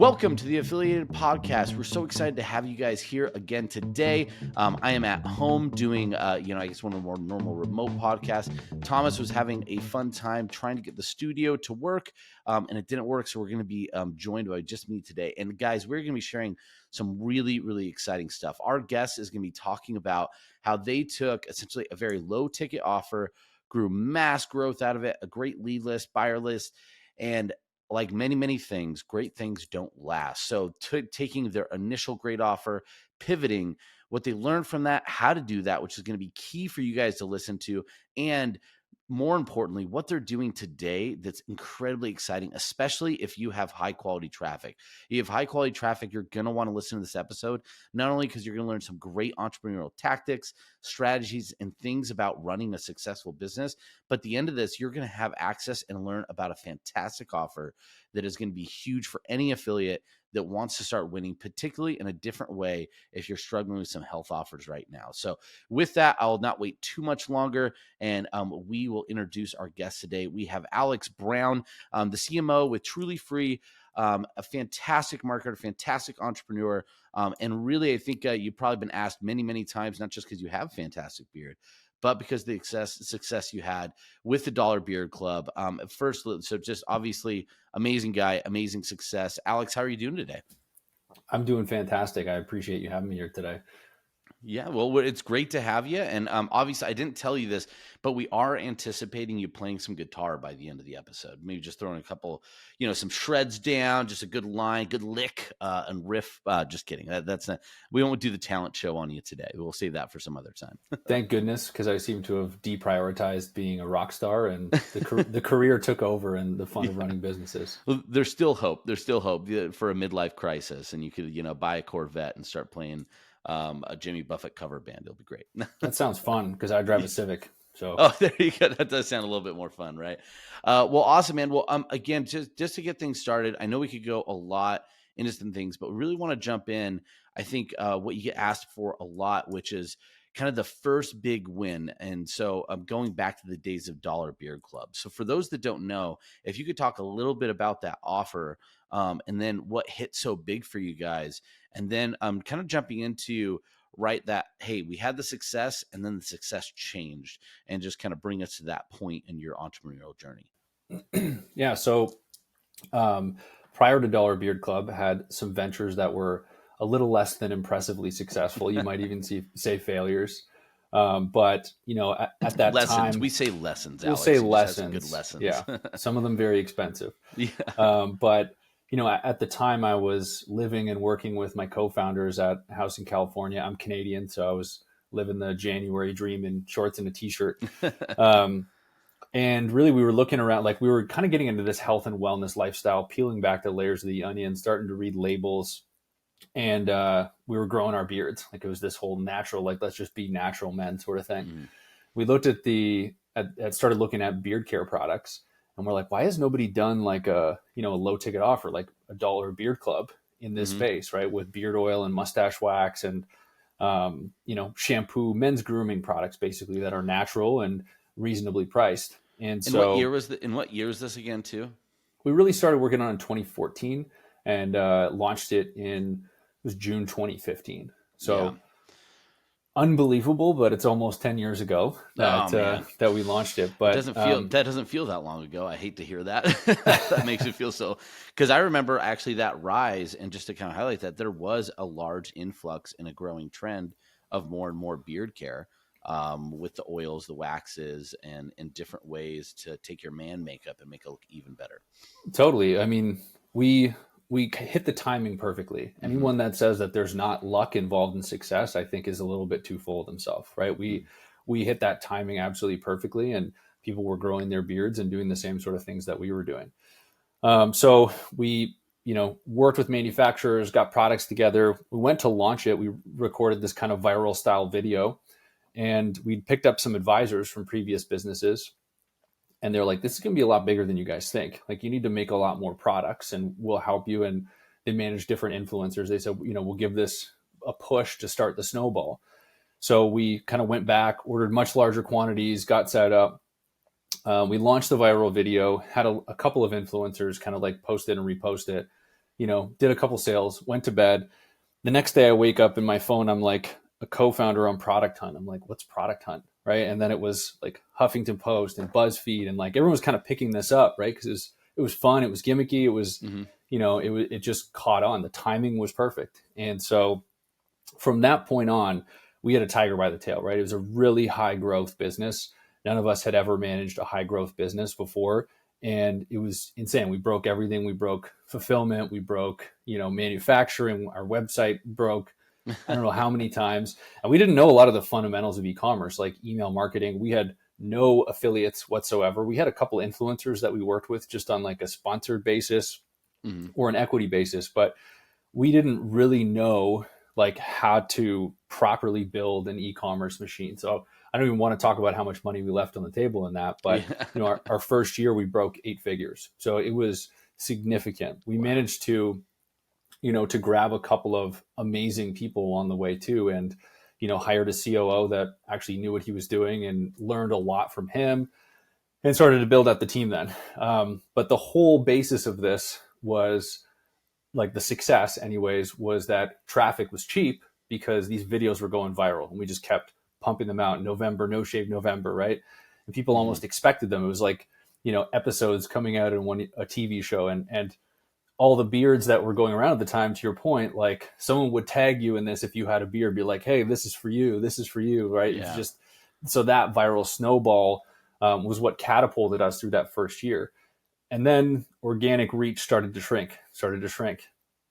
Welcome to the Affiliated Podcast. We're so excited to have you guys here again today. I am at home doing, I guess one of the more normal remote podcasts. Thomas was having a fun time trying to get the studio to work, and it didn't work. So we're going to be joined by just me today. And guys, we're going to be sharing some really, really exciting stuff. Our guest is going to be talking about how they took essentially a very low ticket offer, grew mass growth out of it, a great lead list, buyer list, and like many, many things, great things don't last. So taking their initial great offer, pivoting, what they learned from that, how to do that, which is going to be key for you guys to listen to. And more importantly, what they're doing today that's incredibly exciting, especially if you have high quality traffic. You have high quality traffic, you're going to want to listen to this episode, not only because you're going to learn some great entrepreneurial tactics, strategies, and things about running a successful business, but at the end of this, you're going to have access and learn about a fantastic offer that is going to be huge for any affiliate that wants to start winning, particularly in a different way if you're struggling with some health offers right now. So with that, I will not wait too much longer, and we will introduce our guest today. We have Alex Brown, the CMO with Truly Free, a fantastic marketer, fantastic entrepreneur, and really I think you've probably been asked many, many times, not just because you have a fantastic beard, but because the success you had with the Dollar Beard Club. First, so just obviously amazing guy, amazing success. Alex, how are you doing today? I'm doing fantastic. I appreciate you having me here today. Yeah, well, it's great to have you. And obviously, I didn't tell you this, but we are anticipating you playing some guitar by the end of the episode. Maybe just throwing a couple, some shreds down, just a good line, good lick, and riff. Just kidding. That's not. We won't do the talent show on you today. We'll save that for some other time. Thank goodness, because I seem to have deprioritized being a rock star, and the career took over, and the fun of running businesses. Well, there's still hope. There's still hope for a midlife crisis, and you could, buy a Corvette and start playing a Jimmy Buffett cover band. It'll be great. That sounds fun because I drive a Civic. So there you go. That does sound a little bit more fun, right? Well, awesome, man. Well, again, just to get things started, I know we could go a lot into some things, but we really want to jump in. I think what you get asked for a lot, which is kind of the first big win. And so I'm going back to the days of Dollar Beard Club. So for those that don't know, if you could talk a little bit about that offer, and then what hit so big for you guys, and then kind of jumping into that, hey, we had the success and then the success changed, and just kind of bring us to that point in your entrepreneurial journey. Yeah. So prior to Dollar Beard Club, had some ventures that were a little less than impressively successful. You might even say failures. But at that lessons. time, We say lessons. We'll Alex. say lessons. Good lessons. Yeah. Some of them very expensive. Yeah. But at the time I was living and working with my co-founders at a house in California. I'm Canadian, so I was living the January dream in shorts and a t-shirt. And really we were looking around, like we were kind of getting into this health and wellness lifestyle, peeling back the layers of the onion, starting to read labels. And we were growing our beards. Like it was this whole natural, like, let's just be natural men sort of thing. Mm. We looked started looking at beard care products, and we're like, why has nobody done like a low ticket offer, like $1 beard club in this space, right? With beard oil and mustache wax and, shampoo, men's grooming products, basically, that are natural and reasonably priced. And so what year was this again too? We really started working on it in 2014 and launched it it was June 2015. So yeah. Unbelievable, but it's almost 10 years ago that we launched it. But that doesn't feel that long ago. I hate to hear that. That makes it feel so, because I remember actually that rise, and just to kind of highlight that, there was a large influx and a growing trend of more and more beard care, with the oils, the waxes, and different ways to take your man makeup and make it look even better. Totally. I mean, we hit the timing perfectly. Anyone that says that there's not luck involved in success, I think is a little bit too full of themselves, right? We hit that timing absolutely perfectly, and people were growing their beards and doing the same sort of things that we were doing. So we, worked with manufacturers, got products together. We went to launch it. We recorded this kind of viral style video, and we picked up some advisors from previous businesses. And they're like, this is going to be a lot bigger than you guys think. Like, you need to make a lot more products, and we'll help you. And they manage different influencers. They said, we'll give this a push to start the snowball. So we kind of went back, ordered much larger quantities, got set up. We launched the viral video, had a couple of influencers kind of like post it and repost it. did a couple sales, went to bed. The next day I wake up in my phone, I'm like a co-founder on Product Hunt. I'm like, what's Product Hunt? Right. And then it was like Huffington Post and BuzzFeed, and like everyone was kind of picking this up, right? Because it was fun, it was gimmicky, it was, Mm-hmm. it just caught on. The timing was perfect. And so from that point on, we had a tiger by the tail, right? It was a really high growth business. None of us had ever managed a high growth business before. And it was insane. We broke everything. We broke fulfillment. We broke, manufacturing. Our website broke, I don't know how many times. And we didn't know a lot of the fundamentals of e-commerce, like email marketing. We had no affiliates whatsoever. We had a couple influencers that we worked with just on like a sponsored basis Mm-hmm. or an equity basis, but we didn't really know like how to properly build an e-commerce machine. So I don't even want to talk about how much money we left on the table in that, but Yeah. our first year we broke 8 figures. So it was significant. We Wow. managed to grab a couple of amazing people along the way too. And, hired a COO that actually knew what he was doing and learned a lot from him and started to build out the team then. But the whole basis of this was like the success anyways was that traffic was cheap because these videos were going viral and we just kept pumping them out. November, no shave November, right? And people Mm-hmm. almost expected them. It was like, episodes coming out in a TV show, and all the beards that were going around at the time, to your point, like someone would tag you in this if you had a beard, be like, hey, this is for you, this is for you, right? It's Yeah. just so that viral snowball was what catapulted us through that first year. And then organic reach started to shrink.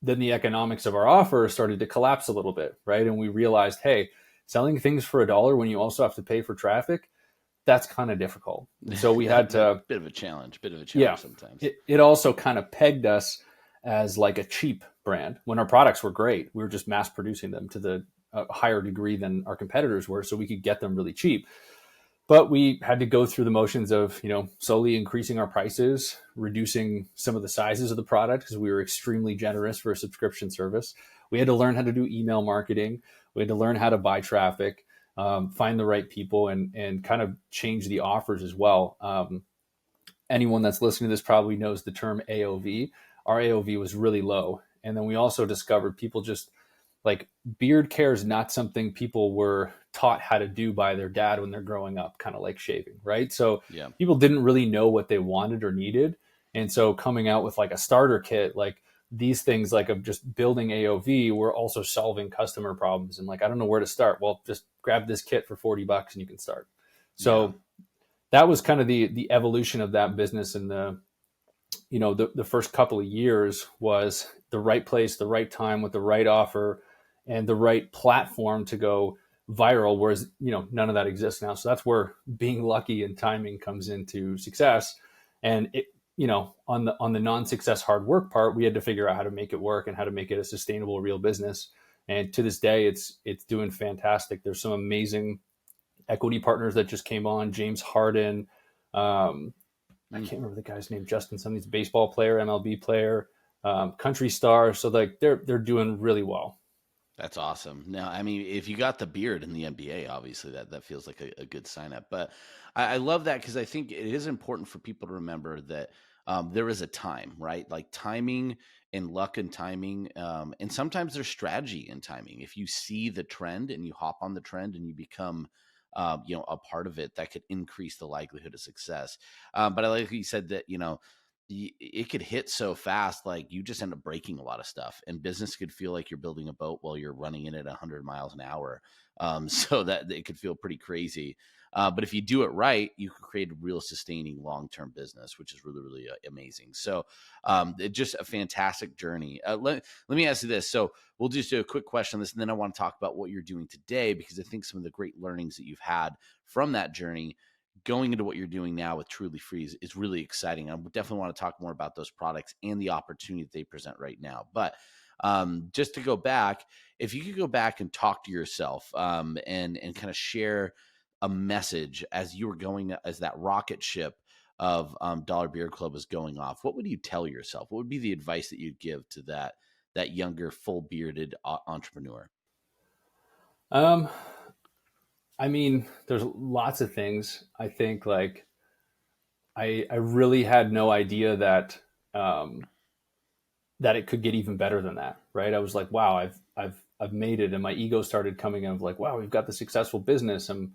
Then the economics of our offer started to collapse a little bit, right? And we realized, hey, selling things for $1 when you also have to pay for traffic, that's kind of difficult. And so we had That to, bit of a challenge. Bit of a yeah, challenge sometimes. it also kind of pegged us as like a cheap brand when our products were great. We were just mass producing them to the higher degree than our competitors were, so we could get them really cheap. But we had to go through the motions of slowly increasing our prices, reducing some of the sizes of the product because we were extremely generous for a subscription service. We had to learn how to do email marketing. We had to learn how to buy traffic, find the right people, and kind of change the offers as well. Anyone that's listening to this probably knows the term AOV. Our AOV was really low. And then we also discovered people just like beard care is not something people were taught how to do by their dad when they're growing up, kind of like shaving, right? So Yeah. people didn't really know what they wanted or needed. And so coming out with like a starter kit, like these things like of just building AOV, we're also solving customer problems. And like, I don't know where to start. Well, just grab this kit for $40 and you can start. Yeah. So that was kind of the evolution of that business. And the first couple of years was the right place, the right time with the right offer and the right platform to go viral. Whereas, none of that exists now. So that's where being lucky and timing comes into success. And on the non-success hard work part, we had to figure out how to make it work and how to make it a sustainable, real business. And to this day, it's doing fantastic. There's some amazing equity partners that just came on. James Harden, I Mm. can't remember the guy's name, Justin, somebody's a baseball player, MLB player, country star. So like they're doing really well. That's awesome. Now, I mean, if you got the beard in the NBA, obviously that feels like a good sign up. But I love that because I think it is important for people to remember that there is a time, right? Like timing and luck and timing. And sometimes there's strategy in timing. If you see the trend and you hop on the trend and you become, a part of it, that could increase the likelihood of success. But I like you said that, it could hit so fast, like you just end up breaking a lot of stuff, and business could feel like you're building a boat while you're running it at 100 miles an hour. So that it could feel pretty crazy. But if you do it right, you can create a real sustaining long-term business, which is really, really amazing. So it's just a fantastic journey. Let me ask you this. So we'll just do a quick question on this, and then I want to talk about what you're doing today, because I think some of the great learnings that you've had from that journey going into what you're doing now with Truly Free is really exciting. I definitely want to talk more about those products and the opportunity that they present right now. But just to go back, if you could go back and talk to yourself and kind of share a message as you were going, as that rocket ship of Dollar Beard Club was going off, what would you tell yourself? What would be the advice that you'd give to that younger, full bearded entrepreneur? Um, I mean, there's lots of things. I think like I really had no idea that um, that it could get even better than that. Right. I was like, wow, I've made it. And my ego started coming in of like, wow, we've got the successful business and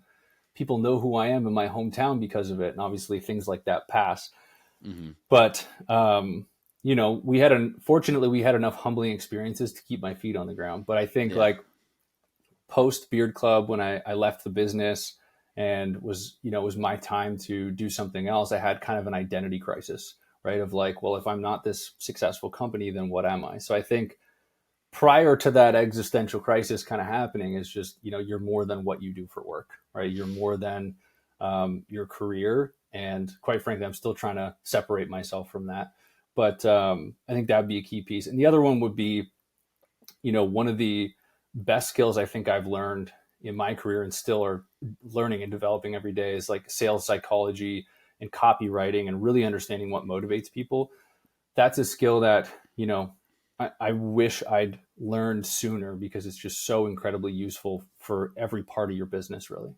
people know who I am in my hometown because of it. And obviously things like that pass. Mm-hmm. But, fortunately we had enough humbling experiences to keep my feet on the ground. But I think Yeah. like post Beard Club, when I left the business and it was my time to do something else, I had kind of an identity crisis, right? Of like, well, if I'm not this successful company, then what am I? So I think prior to that existential crisis kind of happening is just, you're more than what you do for work, right? You're more than your career. And quite frankly, I'm still trying to separate myself from that. But I think that'd be a key piece. And the other one would be, one of the best skills I think I've learned in my career and still are learning and developing every day is like sales psychology and copywriting and really understanding what motivates people. That's a skill that, I wish I'd learned sooner because it's just so incredibly useful for every part of your business, really.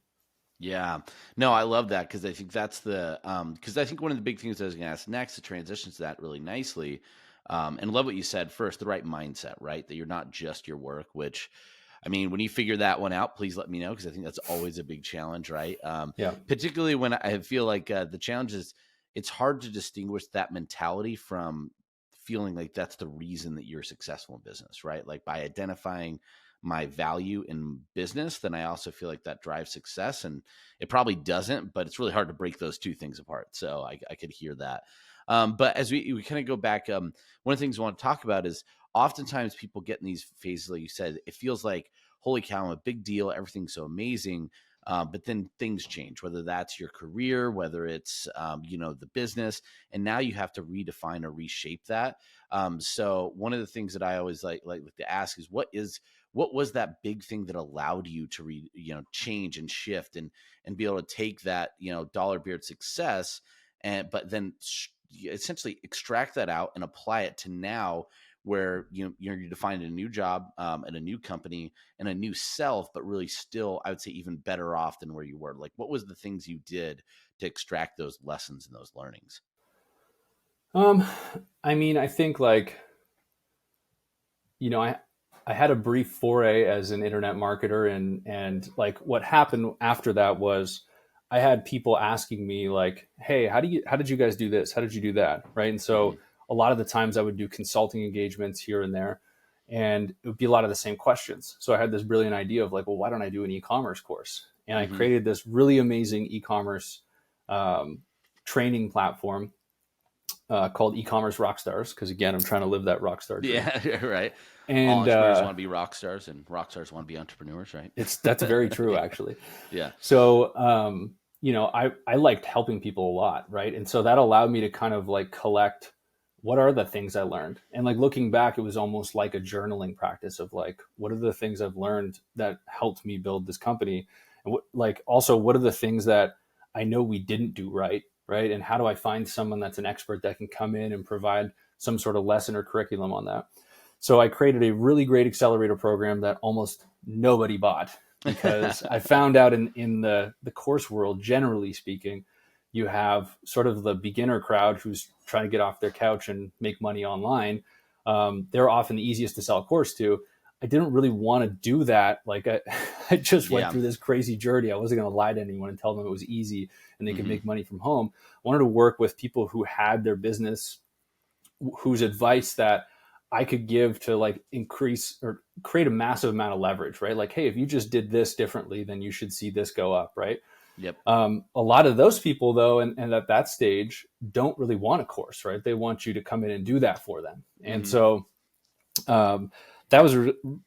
Yeah. No, I love that because I think that's because I think one of the big things I was going to ask next to transitions to that really nicely, and love what you said first, the right mindset, right? That you're not just your work, which, I mean, when you figure that one out, please let me know because I think that's always a big challenge, right? Yeah. Particularly when I feel like the challenge is it's hard to distinguish that mentality from feeling like that's the reason that you're successful in business, right? Like by identifying my value in business, then I also feel like that drives success. And it probably doesn't, but it's really hard to break those two things apart. So I could hear that. But as we kind of go back, one of the things we want to talk about is oftentimes people get in these phases, like you said, it feels like, holy cow, I'm a big deal. Everything's so amazing. But then things change, whether that's your career, whether it's, the business, and now you have to redefine or reshape that. So one of the things that I always like to ask is what was that big thing that allowed you to change and shift and be able to take that, dollar beard success but then essentially extract that out and apply it to now where you're defining a new job and a new company and a new self, but really still, I would say even better off than where you were. Like, what was the things you did to extract those lessons and those learnings? I mean, I think like, I had a brief foray as an internet marketer and like what happened after that was I had people asking me like, hey, how did you guys do this? How did you do that? Right. And Mm-hmm. so a lot of the times I would do consulting engagements here and there, and it would be a lot of the same questions. So I had this brilliant idea of like, well, why don't I do an e-commerce course? And I Mm-hmm. created this really amazing e-commerce training platform called E-commerce Rockstars. Because again, I'm trying to live that rockstar dream. Yeah, right. All And entrepreneurs want to be rock stars, and rock stars want to be entrepreneurs, right? that's very true, Yeah. actually. Yeah. So, I liked helping people a lot, right? And so that allowed me to kind of like collect what are the things I learned. And like looking back, it was almost like a journaling practice of like, what are the things I've learned that helped me build this company? And also, what are the things that I know we didn't do right, right? And how do I find someone that's an expert that can come in and provide some sort of lesson or curriculum on that? So I created a really great accelerator program that almost nobody bought because I found out in the course world, generally speaking, you have sort of the beginner crowd who's trying to get off their couch and make money online. They're often the easiest to sell a course to. I didn't really want to do that. Like I just went Yeah. through this crazy journey. I wasn't going to lie to anyone and tell them it was easy and they could Mm-hmm. make money from home. I wanted to work with people who had their business, whose advice that I could give to like increase or create a massive amount of leverage, right? Like, hey, if you just did this differently, then you should see this go up, right? Yep. A lot of those people, though, and at that stage, don't really want a course, right? They want you to come in and do that for them. And Mm-hmm. so um, that was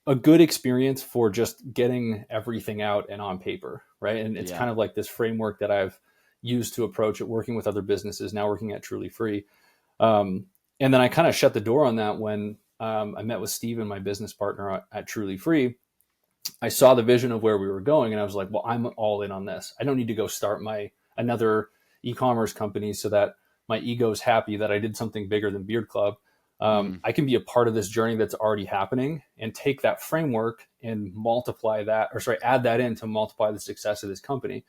a good experience for just getting everything out and on paper, right? And it's Yeah. kind of like this framework that I've used to approach it, working with other businesses, now working at Truly Free. And then I kind of shut the door on that when I met with Steven, my business partner at Truly Free. I saw the vision of where we were going, and I was like, well, I'm all in on this. I don't need to go start another e-commerce company so that my ego's happy that I did something bigger than Beard Club. Mm-hmm. I can be a part of this journey that's already happening and take that framework and add that in to multiply the success of this company.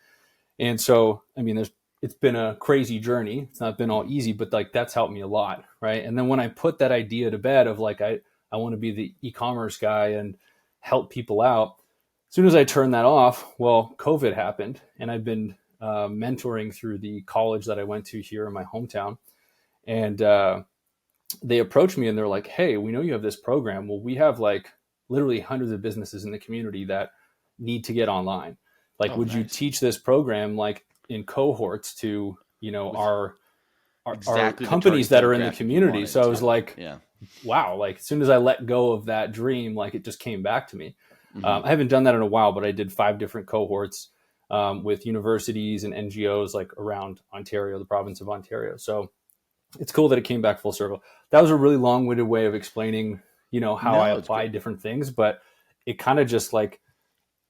And so, I mean, it's been a crazy journey. It's not been all easy, but like that's helped me a lot. Right. And then when I put that idea to bed of like, I want to be the e-commerce guy and help people out. As soon as I turned that off, well, COVID happened, and I've been mentoring through the college that I went to here in my hometown. And they approached me and they're like, hey, we know you have this program. Well, we have like literally hundreds of businesses in the community that need to get online. Like, Oh, would you nice. teach this program like in cohorts to, With our exactly the companies target that are in the demographic you community? wanted So I was to. like, Yeah. wow, like as soon as I let go of that dream, like it just came back to me. Hmm. I haven't done that in a while, but I did 5 different cohorts with universities and NGOs like around Ontario, the province of Ontario. So it's cool that it came back full circle. That was a really long-winded way of explaining, how I No, it's apply great. different things, but it kind of just like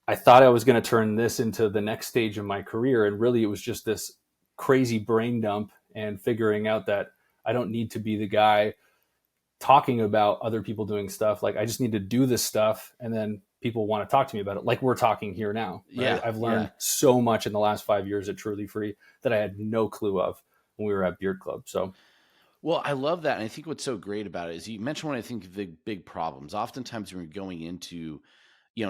I thought I was going to turn this into the next stage of my career, and really it was just this crazy brain dump and figuring out that I don't need to be the guy talking about other people doing stuff. Like I just need to do this stuff, and then people want to talk to me about it. Like we're talking here now, right? Yeah, I've yeah. learned so much in the last 5 years at Truly Free that I had no clue of when we were at Beard Club. So Well, I love that. And I think what's so great about it is you mentioned one, I think, the big problems. Oftentimes when you're going into,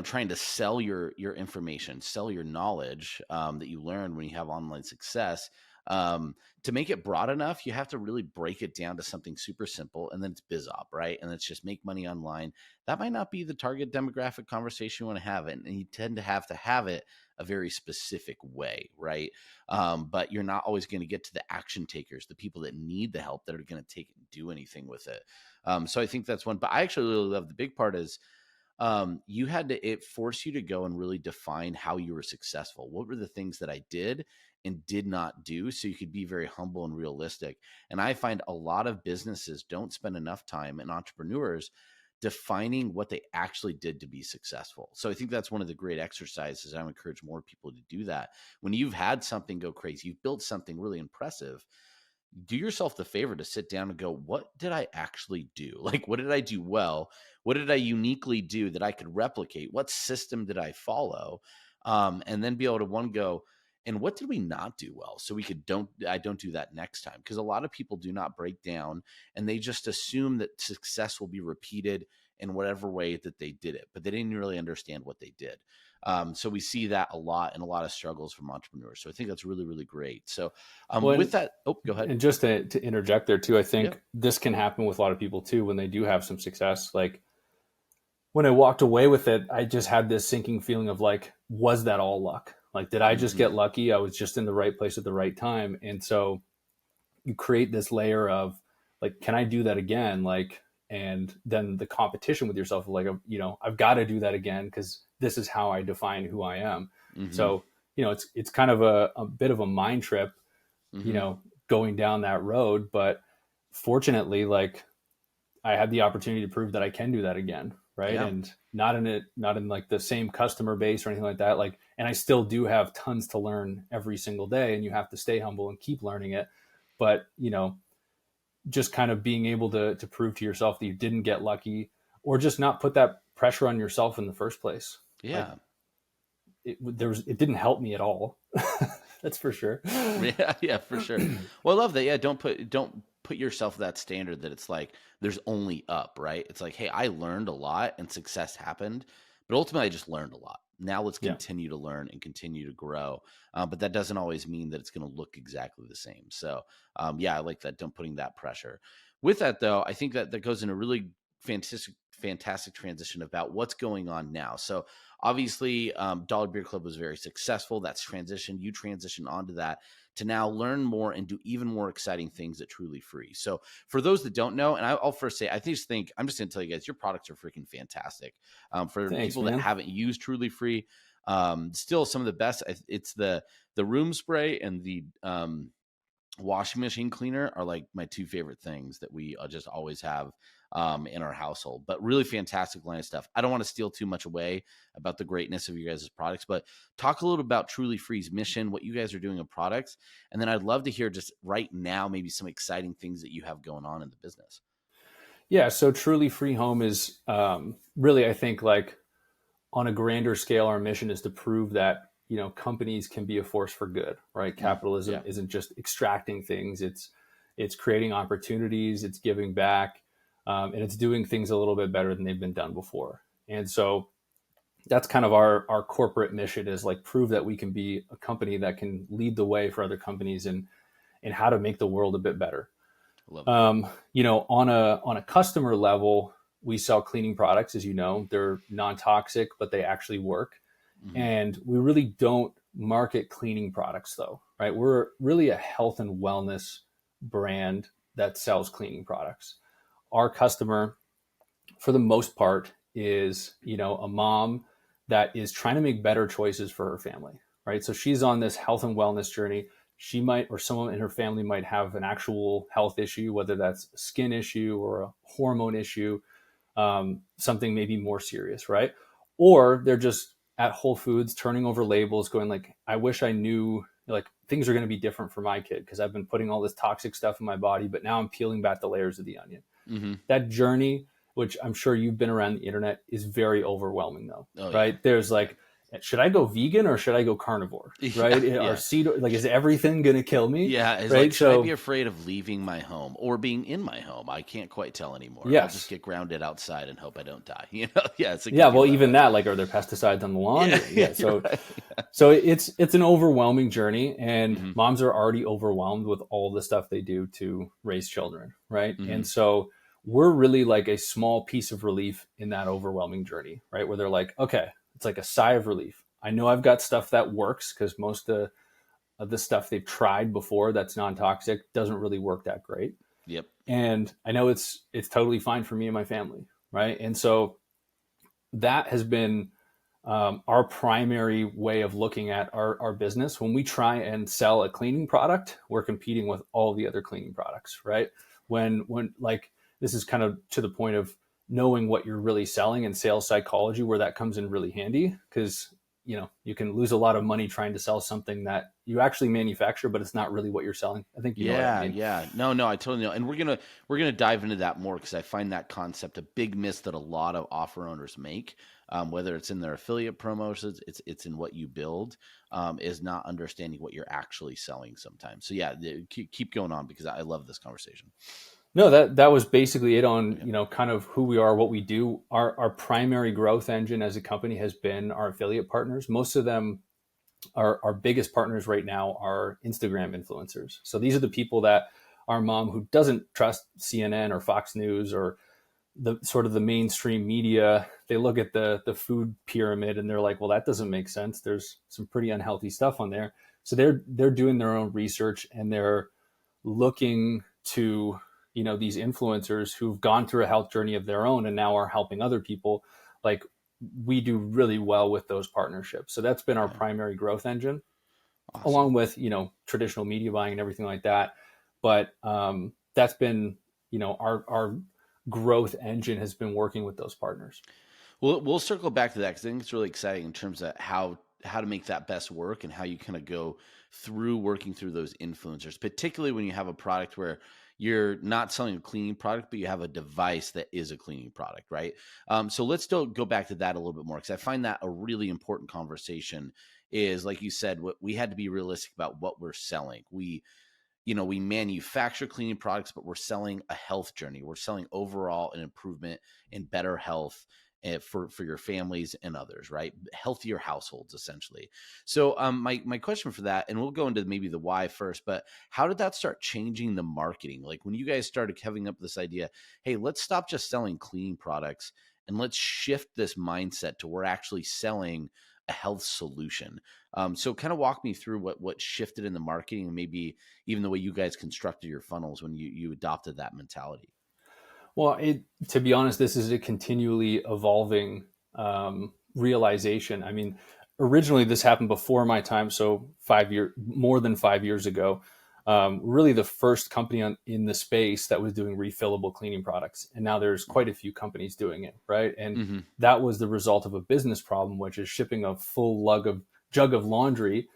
trying to sell your information, sell your knowledge that you learn when you have online success. To make it broad enough, you have to really break it down to something super simple, and then it's biz op, right? And it's just make money online. That might not be the target demographic conversation you want to have, and you tend to have it a very specific way, right? But you're not always going to get to the action takers, the people that need the help that are going to take and do anything with it. So I think that's one. But I actually really love the big part is you had to it forced you to go and really define how you were successful. What were the things that I did and did not do, so you could be very humble and realistic. And I find a lot of businesses don't spend enough time, and entrepreneurs, defining what they actually did to be successful. So I think that's one of the great exercises. I encourage more people to do that. When you've had something go crazy, you've built something really impressive, do yourself the favor to sit down and go, what did I actually do? Like, what did I do well? What did I uniquely do that I could replicate? What system did I follow? And then be able to one go, and what did we not do well? So we could I don't do that next time. Because a lot of people do not break down, and they just assume that success will be repeated in whatever way that they did it, but they didn't really understand what they did. So we see that a lot, and a lot of struggles from entrepreneurs. So I think that's really, really great. So with when that, oh, go ahead. and just to interject there too, I Yeah. think this can happen with a lot of people too when they do have some success. Like when I walked away with it, I just had this sinking feeling of like, was that all luck? Like, did I just Hmm. get lucky? I was just in the right place at the right time. And so you create this layer of like, can I do that again? Like, and then the competition with yourself, like, I've got to do that again because this is how I define who I am. Hmm. So, it's kind of a bit of a mind trip, Hmm. going down that road. But fortunately, like I had the opportunity to prove that I can do that again. Right. Yeah. And not in like the same customer base or anything like that. Like, and I still do have tons to learn every single day, and you have to stay humble and keep learning it. But, just kind of being able to prove to yourself that you didn't get lucky, or just not put that pressure on yourself in the first place. Like Yeah. it didn't help me at all. That's for sure. Yeah, yeah, for sure. Well, I love that. Yeah, don't put yourself that standard that it's like there's only up, right? It's like, hey, I learned a lot and success happened, but ultimately I just learned a lot. Now let's Yeah. continue to learn and continue to grow. But that doesn't always mean that it's going to look exactly the same. So, yeah, I like that. Don't putting that pressure. With that though, I think that goes in a really fantastic transition about what's going on now. So obviously, Dollar Beer Club was very successful. That's transitioned. You transitioned onto that to now learn more and do even more exciting things at Truly Free. So for those that don't know, and I'll first say, I'm just going to tell you guys, your products are freaking fantastic. For Thanks, people that man. haven't used Truly Free, still some of the best. It's the room spray and the washing machine cleaner are like my two favorite things that we just always have in our household. But really fantastic line of stuff. I don't want to steal too much away about the greatness of you guys' products, but talk a little about Truly Free's mission, what you guys are doing in products, and then I'd love to hear just right now maybe some exciting things that you have going on in the business. Yeah. So Truly Free Home is really, I think, like on a grander scale, our mission is to prove that companies can be a force for good, right? Capitalism isn't just extracting things. It's creating opportunities, it's giving back, and it's doing things a little bit better than they've been done before. And so that's kind of our corporate mission, is like prove that we can be a company that can lead the way for other companies in how to make the world a bit better. On a customer level, we sell cleaning products, as you know, they're non-toxic, but they actually work. Mm-hmm. And we really don't market cleaning products though, right? We're really a health and wellness brand that sells cleaning products. Our customer, for the most part, is, a mom that is trying to make better choices for her family, right? So she's on this health and wellness journey. She might, or someone in her family might have an actual health issue, whether that's a skin issue or a hormone issue, something maybe more serious, right? Or they're just at Whole Foods turning over labels going like, I wish I knew like things are going to be different for my kid because I've been putting all this toxic stuff in my body, but now I'm peeling back the layers of the onion. Mm-hmm. That journey, which I'm sure you've been around the internet, is very overwhelming though, right? Yeah. There's like, should I go vegan or should I go carnivore, right? Yeah. Or like, is everything going to kill me? Yeah. It's right? Like, should I be afraid of leaving my home or being in my home? I can't quite tell anymore. Yes. I'll just get grounded outside and hope I don't die. Yeah. It's well, even that, like, are there pesticides on the lawn? Yeah. So, right. So it's an overwhelming journey, and mm-hmm. moms are already overwhelmed with all the stuff they do to raise children, right? Mm-hmm. And so we're really like a small piece of relief in that overwhelming journey, right? Where they're like, okay, it's like a sigh of relief. I know I've got stuff that works because most of the stuff they've tried before that's non-toxic doesn't really work that great. Yep. And I know it's totally fine for me and my family, right? And so that has been our primary way of looking at our business. When we try and sell a cleaning product, we're competing with all the other cleaning products, right? When like, this is kind of to the point of knowing what you're really selling and sales psychology, where that comes in really handy, because you can lose a lot of money trying to sell something that you actually manufacture, but it's not really what you're selling. I think you know what I mean. Yeah. No, I totally know. And we're gonna dive into that more, because I find that concept a big miss that a lot of offer owners make, whether it's in their affiliate promotions, it's in what you build, is not understanding what you're actually selling sometimes. So yeah, keep going on, because I love this conversation. No, that was basically it on, kind of who we are, what we do. Our primary growth engine as a company has been our affiliate partners. Most of them, our biggest partners right now are Instagram influencers. So these are the people that our mom, who doesn't trust CNN or Fox News or the sort of the mainstream media, they look at the food pyramid and they're like, well, that doesn't make sense. There's some pretty unhealthy stuff on there. So they're doing their own research, and they're looking to these influencers who've gone through a health journey of their own and now are helping other people. Like, we do really well with those partnerships. So that's been our primary growth engine, awesome. Along with, traditional media buying and everything like that. But that's been, our growth engine has been working with those partners. Well, we'll circle back to that, because I think it's really exciting in terms of how to make that best work, and how you kind of go through working through those influencers, particularly when you have a product where you're not selling a cleaning product, but you have a device that is a cleaning product, right? So let's still go back to that a little bit more, because I find that a really important conversation. Is, like you said, we had to be realistic about what we're selling. We manufacture cleaning products, but we're selling a health journey. We're selling overall an improvement in better health for your families and others, right? Healthier households, essentially. So my question for that, and we'll go into maybe the why first, but how did that start changing the marketing? Like, when you guys started coming up with this idea, hey, let's stop just selling cleaning products and let's shift this mindset to we're actually selling a health solution. So kind of walk me through what shifted in the marketing, and maybe even the way you guys constructed your funnels when you adopted that mentality. Well, to be honest, this is a continually evolving realization. I mean, originally this happened before my time. So more than 5 years ago, really the first company in the space that was doing refillable cleaning products. And now there's quite a few companies doing it, right? And that was the result of a business problem, which is shipping a full jug of laundry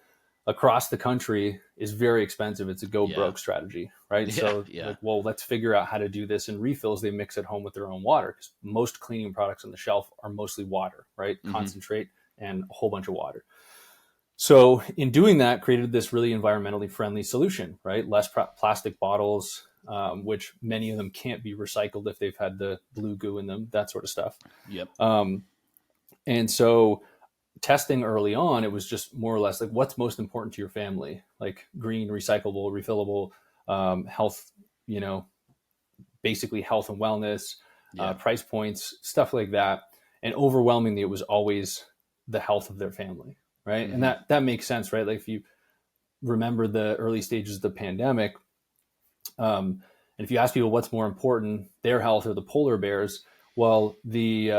across the country is very expensive. It's a broke strategy, right? Like, well, let's figure out how to do this. And refills, they mix at home with their own water, because most cleaning products on the shelf are mostly water, right? Concentrate and a whole bunch of water. So in doing that, created this really environmentally friendly solution, right? Less plastic bottles, which many of them can't be recycled if they've had the blue goo in them, that sort of stuff. Yep. And so testing early on, it was just more or less like, what's most important to your family? Like green, recyclable, refillable, health, you know, basically health and wellness, Yeah. price points, stuff like that. And overwhelmingly, it was always the health of their family, right? Mm-hmm. And that makes sense, right? Like if you remember the early stages of the pandemic, and if you ask people what's more important, their health or the polar bears, well, the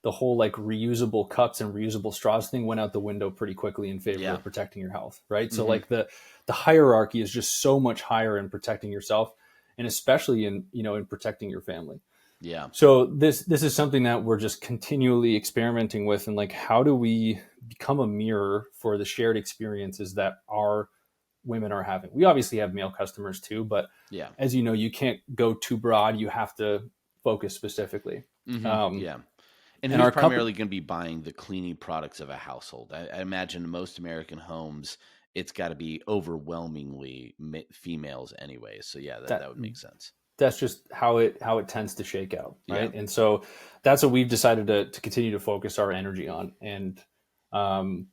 whole like reusable cups and reusable straws thing went out the window pretty quickly in favor Yeah. of protecting your health, right? Mm-hmm. So like the hierarchy is just so much higher in protecting yourself, and especially in in protecting your family. Yeah. So this is something that we're just continually experimenting with, and like, how do we become a mirror for the shared experiences that our women are having? We obviously have male customers too, but Yeah. as you know, you can't go too broad. You have to focus specifically. Mm-hmm. Um, Yeah. And and who's our company, primarily going to be buying the cleaning products of a household? I imagine most American homes, it's got to be overwhelmingly females anyway. So yeah, that that would make sense. that's just how it tends to shake out, Yeah. right? And so that's what we've decided to continue to focus our energy on. And um,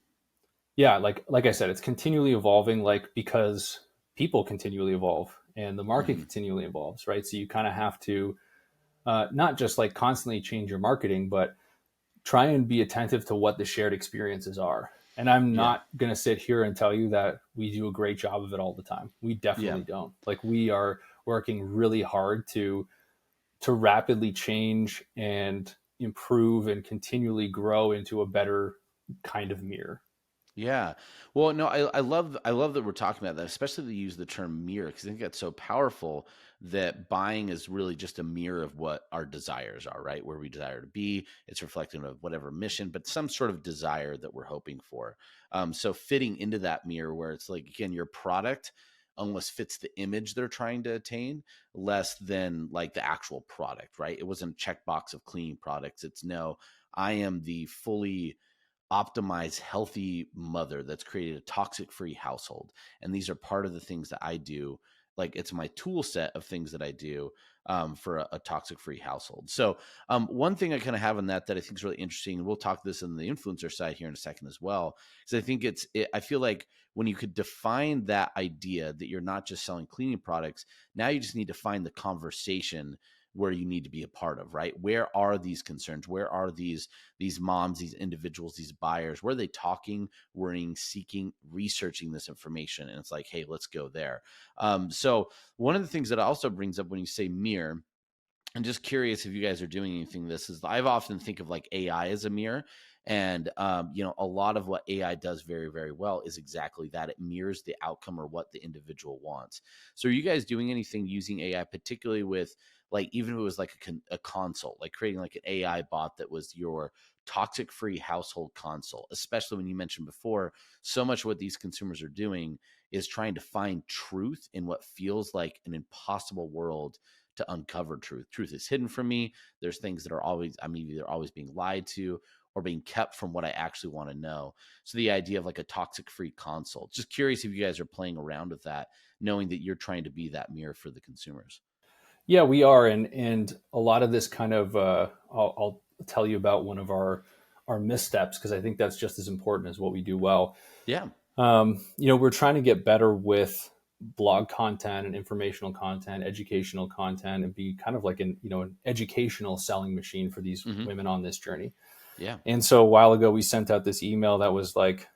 yeah, like I said, it's continually evolving, like, because people continually evolve and the market Mm-hmm. continually evolves, right? So you kind of have to not just like constantly change your marketing, but try and be attentive to what the shared experiences are. And I'm Yeah. not going to sit here and tell you that we do a great job of it all the time. We Yeah. definitely don't. Like, we are working really hard to rapidly change and improve and continually grow into a better kind of mirror. Yeah. Well, no, I love that we're talking about that, especially to use the term mirror, because I think that's so powerful that buying is really just a mirror of what our desires are, right? Where we desire to be. It's reflective of whatever mission, but some sort of desire that we're hoping for. So fitting into that mirror where it's like, again, your product almost fits the image they're trying to attain less than like the actual product, right? It wasn't a checkbox of cleaning products. It's no, I am the fully optimized healthy mother that's created a toxic free household, and these are part of the things that I do. Like, it's my tool set of things that I do for a toxic free household. So one thing I kind of have on that I think is really interesting, and we'll talk this in the influencer side here in a second as well, is I think I feel like when you could define that idea that you're not just selling cleaning products, now you just need to find the conversation where you need to be a part of, right? Where are these concerns? Where are these moms, these individuals, these buyers? Where are they talking, worrying, seeking, researching this information? And it's like, hey, let's go there. So one of the things that also brings up when you say mirror, I'm just curious if you guys are doing anything. This is, I've often think of like AI as a mirror. And, a lot of what AI does very, very well is exactly that. It mirrors the outcome or what the individual wants. So are you guys doing anything using AI, particularly with, like, even if it was like a consult, like creating like an AI bot that was your toxic free household console, especially when you mentioned before, so much of what these consumers are doing is trying to find truth in what feels like an impossible world to uncover truth. Truth is hidden from me. There's things that are always, I'm either always being lied to or being kept from what I actually want to know. So the idea of like a toxic free console, just curious if you guys are playing around with that, knowing that you're trying to be that mirror for the consumers. Yeah, we are, and a lot of this kind of I'll tell you about one of our missteps, because I think that's just as important as what we do well. Yeah. We're trying to get better with blog content and informational content, educational content, and be kind of like an educational selling machine for these Mm-hmm. women on this journey. Yeah. And so a while ago, we sent out this email that was like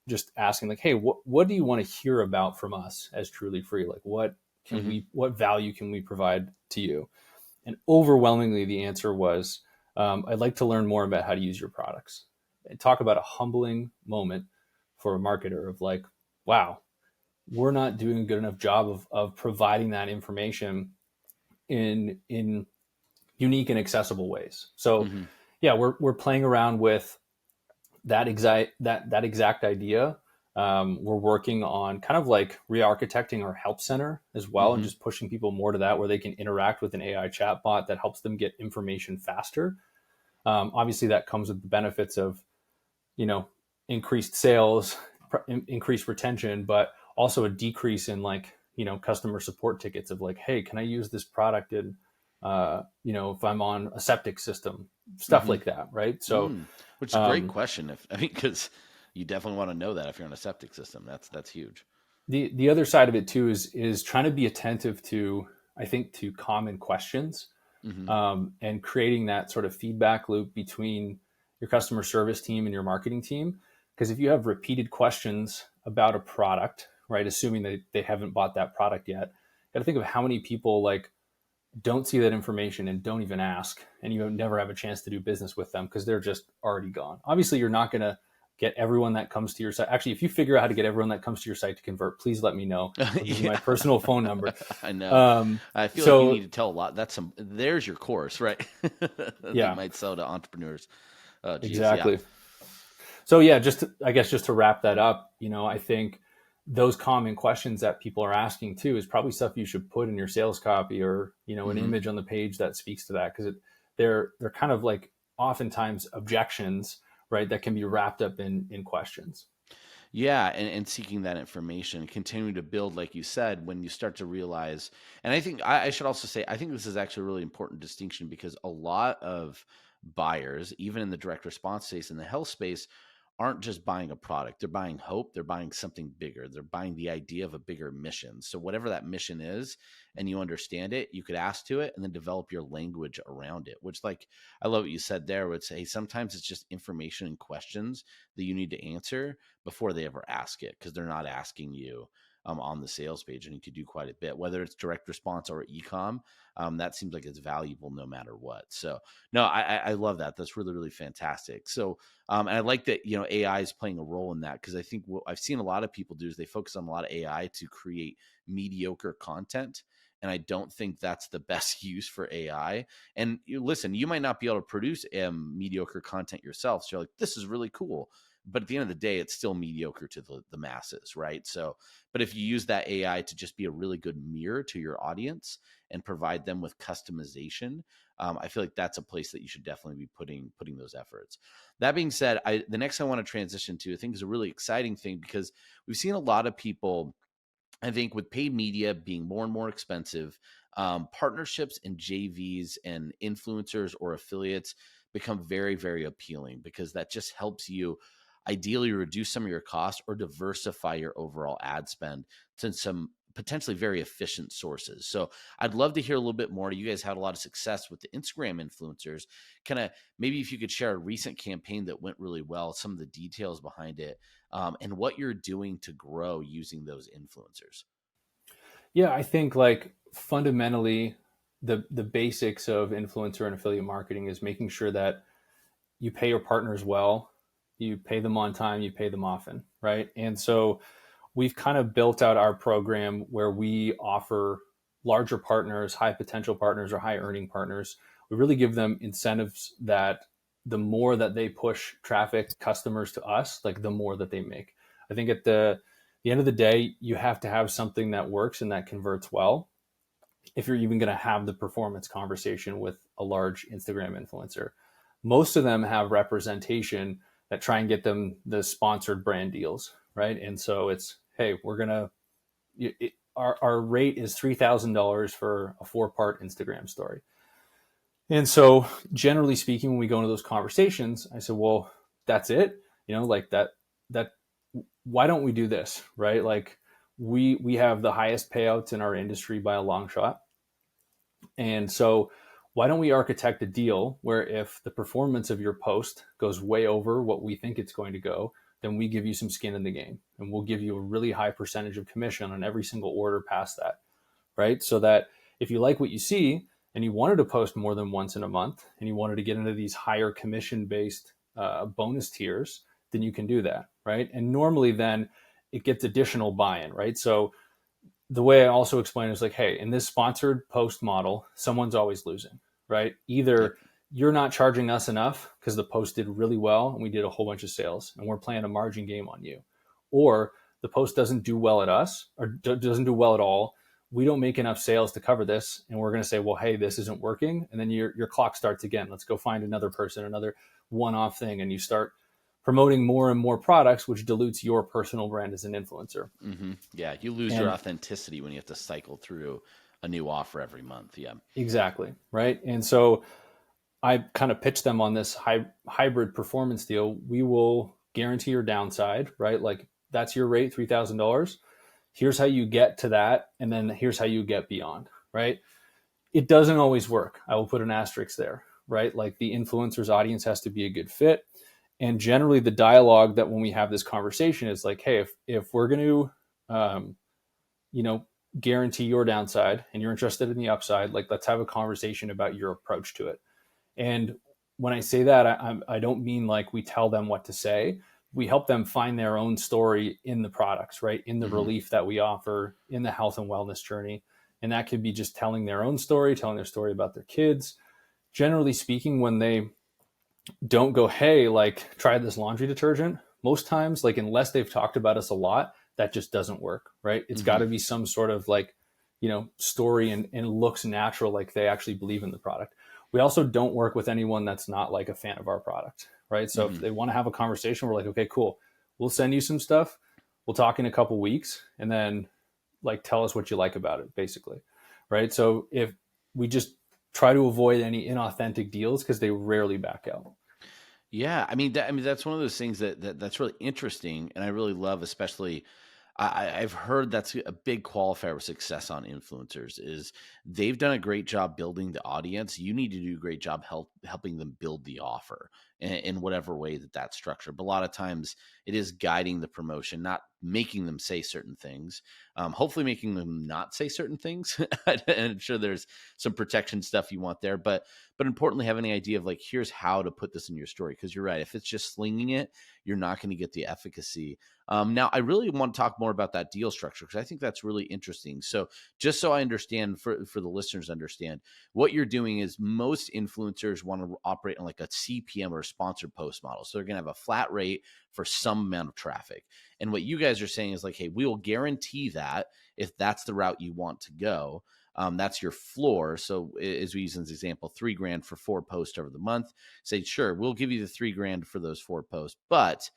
just asking, like, hey, what do you want to hear about from us as Truly Free? Like, Mm-hmm. what value can we provide to you? And overwhelmingly, the answer was, I'd like to learn more about how to use your products. And talk about a humbling moment for a marketer of like, wow, we're not doing a good enough job of providing that information in unique and accessible ways. So Mm-hmm. yeah, we're playing around with that exact idea. We're working on kind of like re-architecting our help center as well, and Mm-hmm. just pushing people more to that, where they can interact with an AI chatbot that helps them get information faster. Obviously, that comes with the benefits of increased sales, increased retention, but also a decrease in like, customer support tickets of like, hey, can I use this product in, if I'm on a septic system, stuff Mm-hmm. like that. Right. So, Which is a great question. Because you definitely want to know that if you're on a septic system, that's huge. the other side of it too is trying to be attentive to, I think, to common questions, Mm-hmm. and creating that sort of feedback loop between your customer service team and your marketing team. Because if you have repeated questions about a product, right, assuming that they haven't bought that product yet, you got to think of how many people like don't see that information and don't even ask, and you never have a chance to do business with them because they're just already gone. Obviously, you're not going to get everyone that comes to your site. Actually, if you figure out how to get everyone that comes to your site to convert, please let me know. I'll give you my Yeah. personal phone number. I know. Um, I feel like you need so to tell a lot. There's your course, right? That you yeah, might sell to entrepreneurs. Oh, geez. Yeah. exactly. So yeah, I guess just to wrap that up, I think those common questions that people are asking too is probably stuff you should put in your sales copy, or an Mm-hmm. image on the page that speaks to that, because they're kind of like oftentimes objections, right, that can be wrapped up in questions. Yeah, and seeking that information, continuing to build, like you said, when you start to realize, and I think I should also say, I think this is actually a really important distinction, because a lot of buyers, even in the direct response space, in the health space, aren't just buying a product. They're buying hope. They're buying something bigger. They're buying the idea of a bigger mission. So whatever that mission is, and you understand it, you could ask to it and then develop your language around it, which, like, I love what you said there, would say, hey, sometimes it's just information and questions that you need to answer before they ever ask it, because they're not asking you on the sales page, and you could do quite a bit, whether it's direct response or e-com. That seems like it's valuable no matter what. So no, I love that. That's really, really fantastic. So and I like that, AI is playing a role in that, because I think what I've seen a lot of people do is they focus on a lot of AI to create mediocre content. And I don't think that's the best use for AI. And listen, you might not be able to produce mediocre content yourself. So you're like, this is really cool. But at the end of the day, it's still mediocre to the masses, right? So, but if you use that AI to just be a really good mirror to your audience and provide them with customization, I feel like that's a place that you should definitely be putting those efforts. That being said, the next I want to transition to, I think, is a really exciting thing, because we've seen a lot of people, I think, with paid media being more and more expensive, partnerships and JVs and influencers or affiliates become very, very appealing, because that just helps you ideally reduce some of your costs or diversify your overall ad spend to some potentially very efficient sources. So I'd love to hear a little bit more. You guys had a lot of success with the Instagram influencers. Kind of maybe if you could share a recent campaign that went really well, some of the details behind it, and what you're doing to grow using those influencers. Yeah, I think like fundamentally the basics of influencer and affiliate marketing is making sure that you pay your partners well, you pay them on time, you pay them often, right? And so we've kind of built out our program where we offer larger partners, high potential partners, or high earning partners. We really give them incentives that the more that they push traffic, customers to us, like the more that they make. I think at the end of the day, you have to have something that works and that converts well if you're even going to have the performance conversation with a large Instagram influencer. Most of them have representation that try and get them the sponsored brand deals, right? And so it's, hey, we're going to, our rate is $3,000 for a 4-part Instagram story. And so generally speaking, when we go into those conversations, I said, well, that's it, like that, why don't we do this, right? Like we have the highest payouts in our industry by a long shot. And so why don't we architect a deal where if the performance of your post goes way over what we think it's going to go, then we give you some skin in the game, and we'll give you a really high percentage of commission on every single order past that, right? So that if you like what you see and you wanted to post more than once in a month and you wanted to get into these higher commission based bonus tiers, then you can do that, right? And normally then it gets additional buy-in, right? So the way I also explain it is like, hey, in this sponsored post model, someone's always losing, right? Yep. Either you're not charging us enough because the post did really well and we did a whole bunch of sales and we're playing a margin game on you, or the post doesn't do well at us or doesn't do well at all. We don't make enough sales to cover this, and we're going to say, well, hey, this isn't working, and then your clock starts again. Let's go find another person, another one-off thing, and you start promoting more and more products, which dilutes your personal brand as an influencer. Yeah, you lose your authenticity when you have to cycle through a new offer every month. Yeah, exactly. Right. And so I kind of pitched them on this hybrid performance deal. We will guarantee your downside, right? Like that's your rate, $3,000. Here's how you get to that. And then here's how you get beyond, right? It doesn't always work. I will put an asterisk there, right? Like the influencer's audience has to be a good fit. And generally the dialogue that when we have this conversation is like, hey, if we're going to, you know, guarantee your downside and you're interested in the upside, like let's have a conversation about your approach to it. And when I say that, I don't mean like we tell them what to say. We help them find their own story in the products, right? In the relief that we offer, in the health and wellness journey. And that could be just telling their own story, telling their story about their kids. Generally speaking, when they don't go, hey, like try this laundry detergent, most times, like unless they've talked about us a lot, that just doesn't work, right? It's got to be some sort of like, you know, story and looks natural, like they actually believe in the product. We also don't work with anyone that's not like a fan of our product, right? So if they want to have a conversation, we're like, okay, cool. We'll send you some stuff. We'll talk in a couple weeks and then like tell us what you like about it, basically, right? So if we just try to avoid any inauthentic deals because they rarely back out. Yeah, I mean, that's one of those things that's really interesting, and I really love, especially. I've heard that's a big qualifier of success on influencers is they've done a great job building the audience. You need to do a great job helping them build the offer in whatever way that's structured. But a lot of times it is guiding the promotion, not making them say certain things, hopefully making them not say certain things. And I'm sure there's some protection stuff you want there, but importantly, having an idea of like, here's how to put this in your story. Because you're right. If it's just slinging it, you're not going to get the efficacy. Now, I really want to talk more about that deal structure because I think that's really interesting. So just so I understand, for the listeners to understand, what you're doing is most influencers want to operate on like a CPM or a sponsored post model. So they're going to have a flat rate for some amount of traffic. And what you guys are saying is like, hey, we will guarantee that if that's the route you want to go. That's your floor. So as we use as an example, $3,000 for 4 posts over the month. Say, sure, we'll give you the $3,000 for those 4 posts, but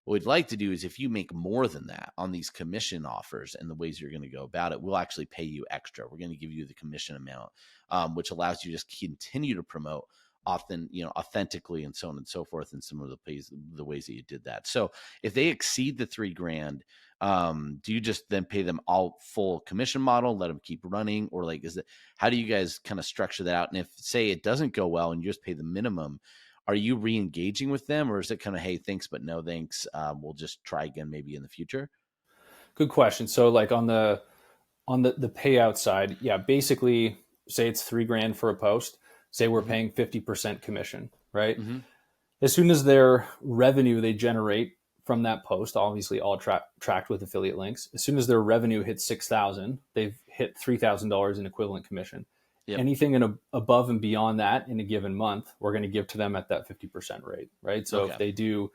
what we'd like to do is if you make more than that on these commission offers and the ways you're going to go about it, we'll actually pay you extra. We're going to give you the commission amount, which allows you to just continue to promote authentically and so on and so forth in some of the ways that you did that. So if they exceed the $3,000, do you just then pay them all full commission model, let them keep running, or like, how do you guys kind of structure that out? And if say it doesn't go well and you just pay the minimum, are you re-engaging with them, or is it kind of, hey, thanks, but no thanks? We'll just try again maybe in the future. Good question. So like on the payout side, yeah, basically say it's $3,000 for a post. Say we're paying 50% commission, right? As soon as their revenue they generate from that post, obviously all tracked with affiliate links. As soon as their revenue hits 6,000, they've hit $3,000 in equivalent commission. Yep. Anything above and beyond that in a given month, we're going to give to them at that 50% rate, right? So if they do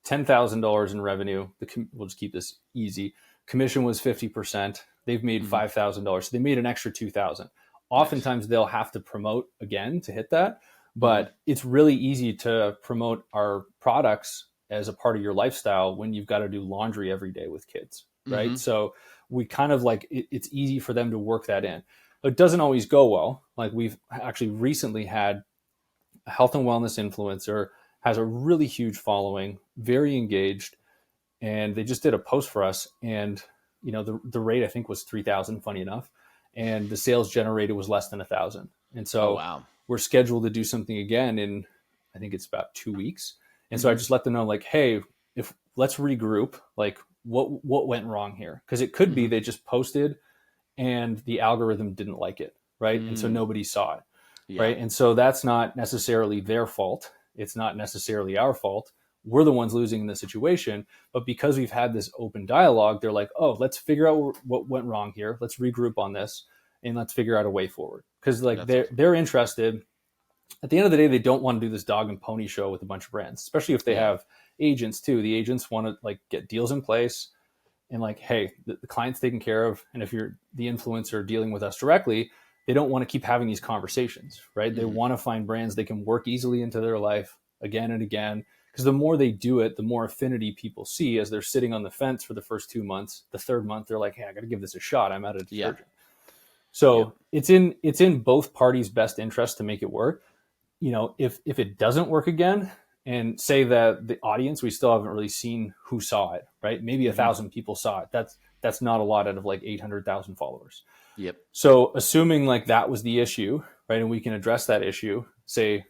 $10,000 in revenue, we'll just keep this easy. Commission was 50%. They've made $5,000. So they made an extra $2,000. Oftentimes they'll have to promote again to hit that, but it's really easy to promote our products as a part of your lifestyle when you've got to do laundry every day with kids, right? So we kind of like, it's easy for them to work that in. It doesn't always go well. Like we've actually recently had a health and wellness influencer, has a really huge following, very engaged, and they just did a post for us. And, you know, the rate I think was 3,000, funny enough. And the sales generated was less than 1,000. And so we're scheduled to do something again in, I think it's about 2 weeks. And so I just let them know like, hey, let's regroup, like what went wrong here? Because it could be they just posted and the algorithm didn't like it, right? And so nobody saw it, right? And so that's not necessarily their fault. It's not necessarily our fault. We're the ones losing in the situation. But because we've had this open dialogue, they're like, oh, let's figure out what went wrong here. Let's regroup on this and let's figure out a way forward. Because like they're interested. At the end of the day, they don't want to do this dog and pony show with a bunch of brands, especially if they have agents too. The agents want to like get deals in place and like, hey, the client's taken care of. And if you're the influencer dealing with us directly, they don't want to keep having these conversations, right? They want to find brands they can work easily into their life again and again, because the more they do it, the more affinity people see as they're sitting on the fence for the first 2 months. The third month, they're like, hey, I got to give this a shot. I'm out of detergent. So it's in both parties' best interest to make it work. If it doesn't work again, and say that the audience, we still haven't really seen who saw it, right? Maybe 1,000 people saw it. That's not a lot out of like 800,000 followers. Yep. So assuming like that was the issue, right, and we can address that issue, say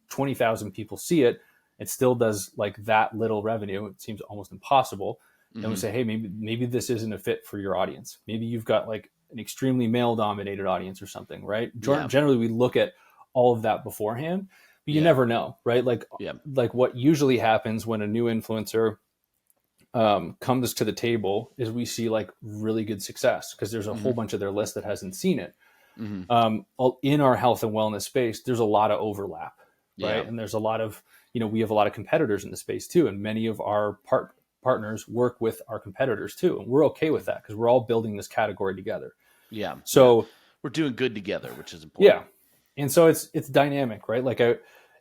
20,000 people see it, it still does like that little revenue. It seems almost impossible. Then we say, hey, maybe this isn't a fit for your audience. Maybe you've got like an extremely male-dominated audience or something, right? Generally, we look at all of that beforehand, but you never know, right? Like what usually happens when a new influencer comes to the table is we see like really good success because there's a whole bunch of their list that hasn't seen it. In our health and wellness space, there's a lot of overlap, right? And there's a lot of, we have a lot of competitors in the space too. And many of our partners work with our competitors too. And we're okay with that because we're all building this category together. Yeah. So we're doing good together, which is important. Yeah. And so it's dynamic, right? Like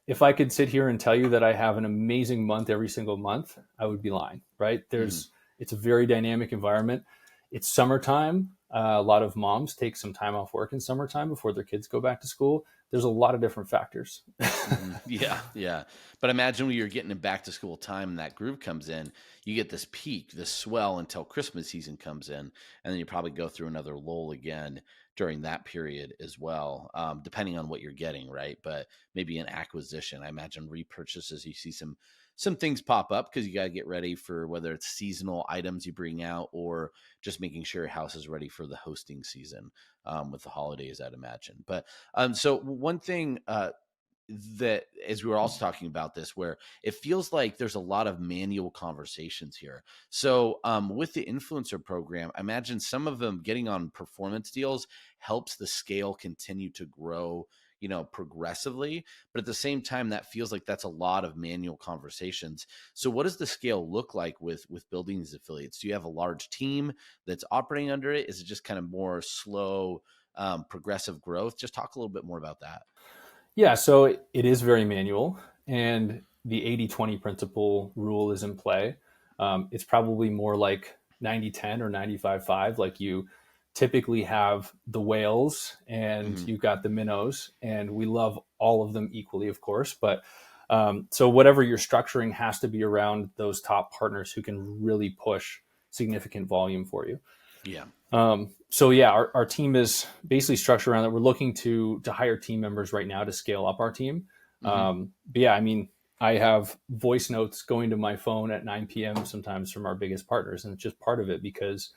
if I could sit here and tell you that I have an amazing month every single month, I would be lying, right? It's a very dynamic environment. It's summertime. A lot of moms take some time off work in summertime before their kids go back to school. There's a lot of different factors. Yeah. But imagine when you're getting in back to school time and that groove comes in, you get this peak, this swell until Christmas season comes in. And then you probably go through another lull again during that period as well, depending on what you're getting, right? But maybe an acquisition. I imagine repurchases, you see some things pop up because you got to get ready for whether it's seasonal items you bring out or just making sure your house is ready for the hosting season with the holidays, I'd imagine. But so one thing that as we were also talking about this, where it feels like there's a lot of manual conversations here. So with the influencer program, I imagine some of them getting on performance deals helps the scale continue to grow, progressively. But at the same time, that feels like that's a lot of manual conversations. So what does the scale look like with building these affiliates? Do you have a large team that's operating under it? Is it just kind of more slow, progressive growth? Just talk a little bit more about that. Yeah, so it is very manual, and the 80-20 principle rule is in play. It's probably more like 90-10 or 95-5. Like you typically have the whales and you've got the minnows, and we love all of them equally, of course. But so whatever you're structuring has to be around those top partners who can really push significant volume for you. Yeah. So yeah, our team is basically structured around that. We're looking to hire team members right now to scale up our team. But yeah, I mean, I have voice notes going to my phone at 9 p.m. sometimes from our biggest partners. And it's just part of it because,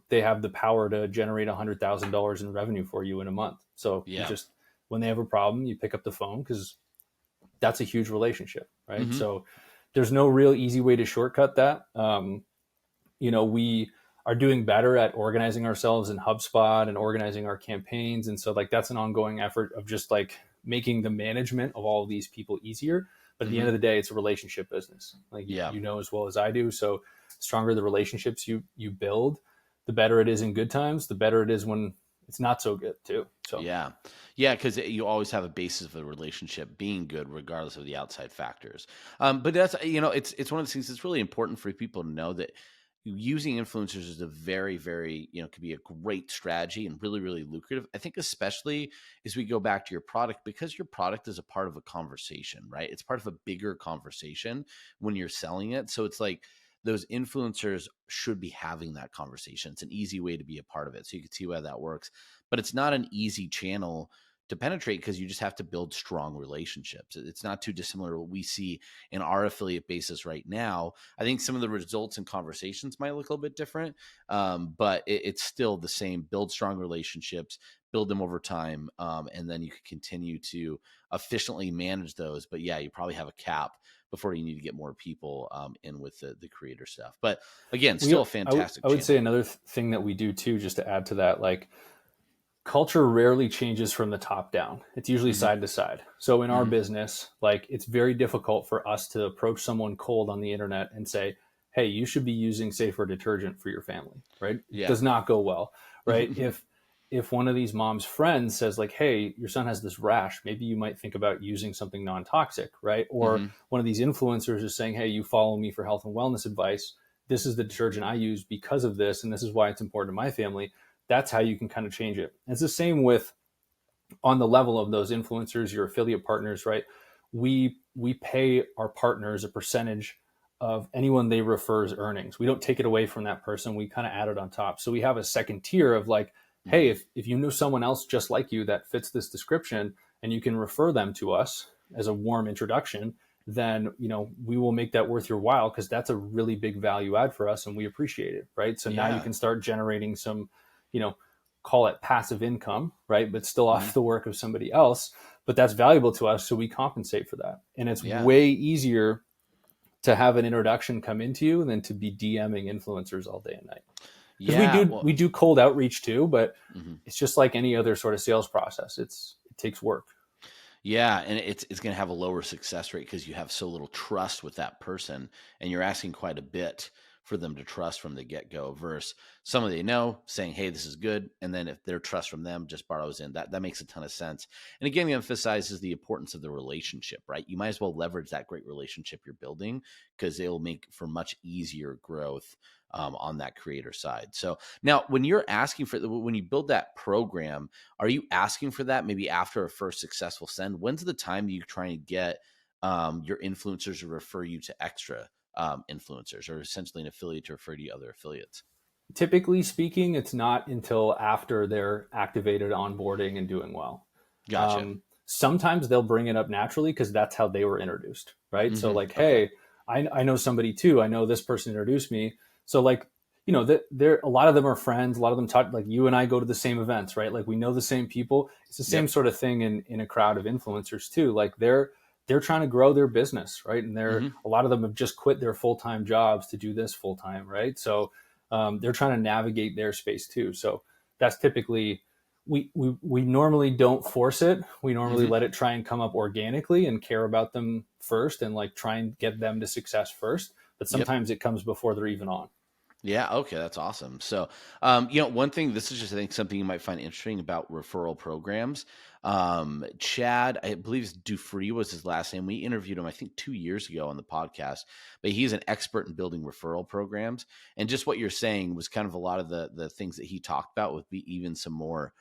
they have the power to generate $100,000 in revenue for you in a month. So you just, when they have a problem, you pick up the phone because that's a huge relationship, right? So there's no real easy way to shortcut that. We are doing better at organizing ourselves in HubSpot and organizing our campaigns. And so like, that's an ongoing effort of just like making the management of all of these people easier. But at the end of the day, it's a relationship business. Like, you know, as well as I do. So the stronger the relationships you build, the better it is in good times, the better it is when it's not so good too. So yeah, because you always have a basis of a relationship being good, regardless of the outside factors. But that's it's one of the things that's really important for people to know that using influencers is a very, very could be a great strategy and really, really lucrative. I think especially as we go back to your product, because your product is a part of a conversation, right? It's part of a bigger conversation when you're selling it. So it's like, those influencers should be having that conversation. It's an easy way to be a part of it. So you can see why that works, but it's not an easy channel to penetrate because you just have to build strong relationships. It's not too dissimilar to what we see in our affiliate basis right now. I think some of the results and conversations might look a little bit different, but it's still the same. Build strong relationships, build them over time, and then you can continue to efficiently manage those. But yeah, you probably have a cap before you need to get more people in with the creator stuff. But again, still a fantastic I would say another thing that we do too, just to add to that, like culture rarely changes from the top down. It's usually side to side. So in our business, like it's very difficult for us to approach someone cold on the internet and say, hey, you should be using safer detergent for your family, right? It does not go well, right? if one of these mom's friends says like, hey, your son has this rash, maybe you might think about using something non-toxic, right? Or Mm-hmm. one of these influencers is saying, hey, you follow me for health and wellness advice. This is the detergent I use because of this, and this is why it's important to my family. That's how you can kind of change it. And it's the same with on the level of those influencers, your affiliate partners, right? We pay our partners a percentage of anyone they refer's earnings. We don't take it away from that person. We kind of add it on top. So we have a second tier of like, hey, Mm-hmm. if you know someone else just like you that fits this description and you can refer them to us as a warm introduction, then we will make that worth your while, because that's a really big value add for us and we appreciate it, right? So now you Yeah. can start generating some, you know, call it passive income, right? But still Mm-hmm. off the work of somebody else. But that's valuable to us, so we compensate for that. And it's Yeah. way easier to have an introduction come into you than to be DMing influencers all day and night. Because we Yeah. do Well, we do cold outreach too, but mhm. it's just like any other sort of sales process. It takes work. Yeah, and it's going to have a lower success rate because you have so little trust with that person, and you're asking quite a bit for them to trust from the get-go versus somebody they know saying, "Hey, this is good," and then if their trust from them just borrows in, that makes a ton of sense. And again, it emphasizes the importance of the relationship, right? You might as well leverage that great relationship you're building because it'll make for much easier growth on that creator side. So now, when you're asking for when you build that program, are you asking for that maybe after a first successful send? When's the time you try and get your influencers to refer you to extra influencers, or essentially an affiliate to refer to other affiliates? Typically speaking, it's not until after they're activated, onboarding, and doing well. Gotcha. Sometimes they'll bring it up naturally because that's how they were introduced, right? So Hmm. like, Okay. hey, I know somebody too. I know this person introduced me. So like, there a lot of them are friends. A lot of them talk, like you and I go to the same events, right? Like we know the same people. It's the same Yep. sort of thing in a crowd of influencers too. Like they're trying to grow their business, right? And Hmm. a lot of them have just quit their full-time jobs to do this full-time, right? So they're trying to navigate their space too. So that's typically we normally don't force it. We normally Hmm. let it try and come up organically and care about them first and like try and get them to success first. But Yep. sometimes it comes before they're even on. Yeah. Okay. That's awesome. So, one thing, this is just, I think, something you might find interesting about referral programs. Chad, I believe Dufree was his last name. We interviewed him, I think, 2 years ago on the podcast, but he's an expert in building referral programs. And just what you're saying was kind of a lot of the things that he talked about with even some more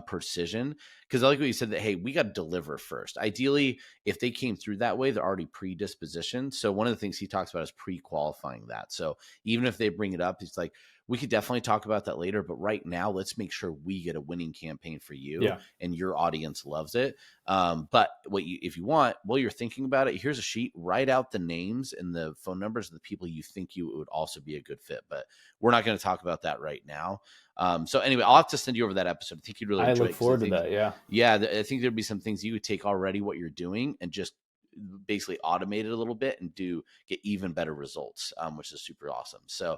precision. Because I like what you said that, hey, we got to deliver first. Ideally, if they came through that way, they're already predispositioned. So one of the things he talks about is pre-qualifying that. So even if they bring it up, he's like, we could definitely talk about that later, but right now, let's make sure we get a winning campaign for you Yeah. and your audience loves it. But if you want, while you're thinking about it, here's a sheet. Write out the names and the phone numbers of the people you think you would also be a good fit. But we're not going to talk about that right now. So anyway, I'll have to send you over that episode. I think you'd really I enjoy look it because I forward to think, that. Yeah. yeah, I think there'd be some things you would take already what you're doing and just basically automate it a little bit and get even better results, which is super awesome. So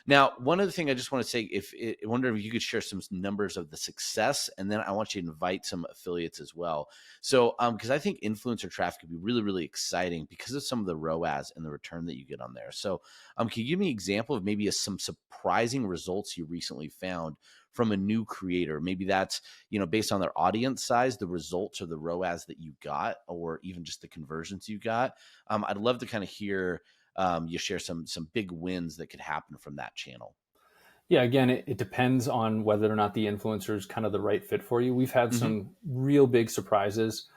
now, one other thing I just want to say, I wonder if you could share some numbers of the success, and then I want you to invite some affiliates as well. So because I think influencer traffic could be really, really exciting because of some of the ROAS and the return that you get on there. So can you give me an example of maybe some surprising results you recently found from a new creator? Maybe that's, based on their audience size, the results or the ROAS that you got, or even just the conversions you got. I'd love to kind of hear you share some big wins that could happen from that channel. Yeah, again, it depends on whether or not the influencer is kind of the right fit for you. We've had Hmm. some real big surprises.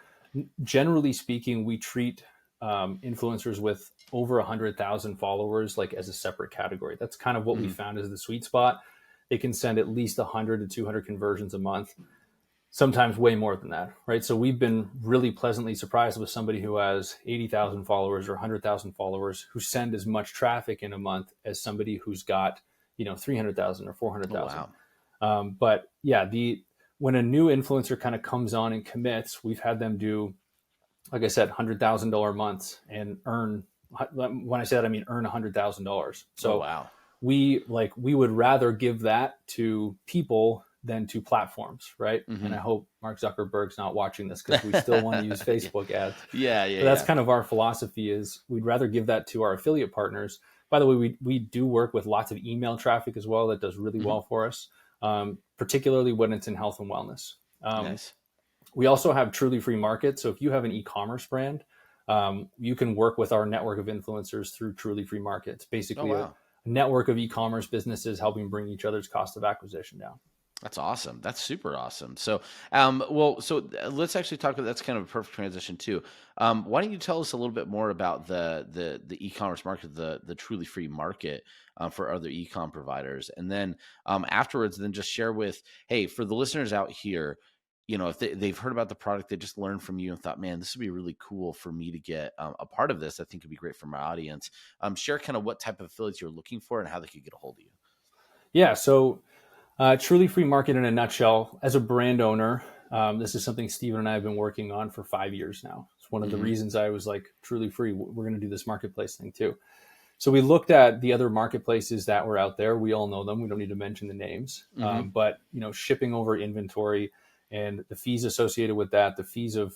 Generally speaking, we treat influencers with over 100,000 followers like as a separate category. That's kind of what we Hmm. found is the sweet spot. They can send at least 100 to 200 conversions a month, sometimes way more than that, right? So we've been really pleasantly surprised with somebody who has 80,000 followers or 100,000 followers who send as much traffic in a month as somebody who's got 300,000 or Oh, 400,000. wow. But yeah, when a new influencer kind of comes on and commits, we've had them do, like I said, $100,000 months and earn. When I say that, I mean earn $100,000. Oh, So wow. we would rather give that to people than to platforms, right? And Hmm. I hope Mark Zuckerberg's not watching this because we still want to use Yeah. Facebook ads. Yeah. But that's Yeah. kind of our philosophy is we'd rather give that to our affiliate partners. By the way, we do work with lots of email traffic as well that does really Hmm. well for us. particularly when it's in health and wellness. Nice. We also have Truly Free Market. So if you have an e-commerce brand, you can work with our network of influencers through Truly Free Market. It's Oh, basically a wow. network of e-commerce businesses helping bring each other's cost of acquisition down. That's awesome. That's super awesome. So, let's actually talk about that's kind of a perfect transition too. Why don't you tell us a little bit more about the e-commerce market, the truly free market for other e-com providers, and then afterwards, then just share with, hey, for the listeners out here, if they've heard about the product, they just learned from you and thought, man, this would be really cool for me to get a part of this. I think it'd be great for my audience. Share kind of what type of affiliates you're looking for and how they could get a hold of you. Yeah. So Truly Free Market in a nutshell, as a brand owner, this is something Steven and I have been working on for 5 years now. It's one of the Mm-hmm. reasons I was like, Truly Free, we're going to do this marketplace thing too. So we looked at the other marketplaces that were out there. We all know them. We don't need to mention the names, Mm-hmm. but shipping over inventory and the fees associated with that, the fees on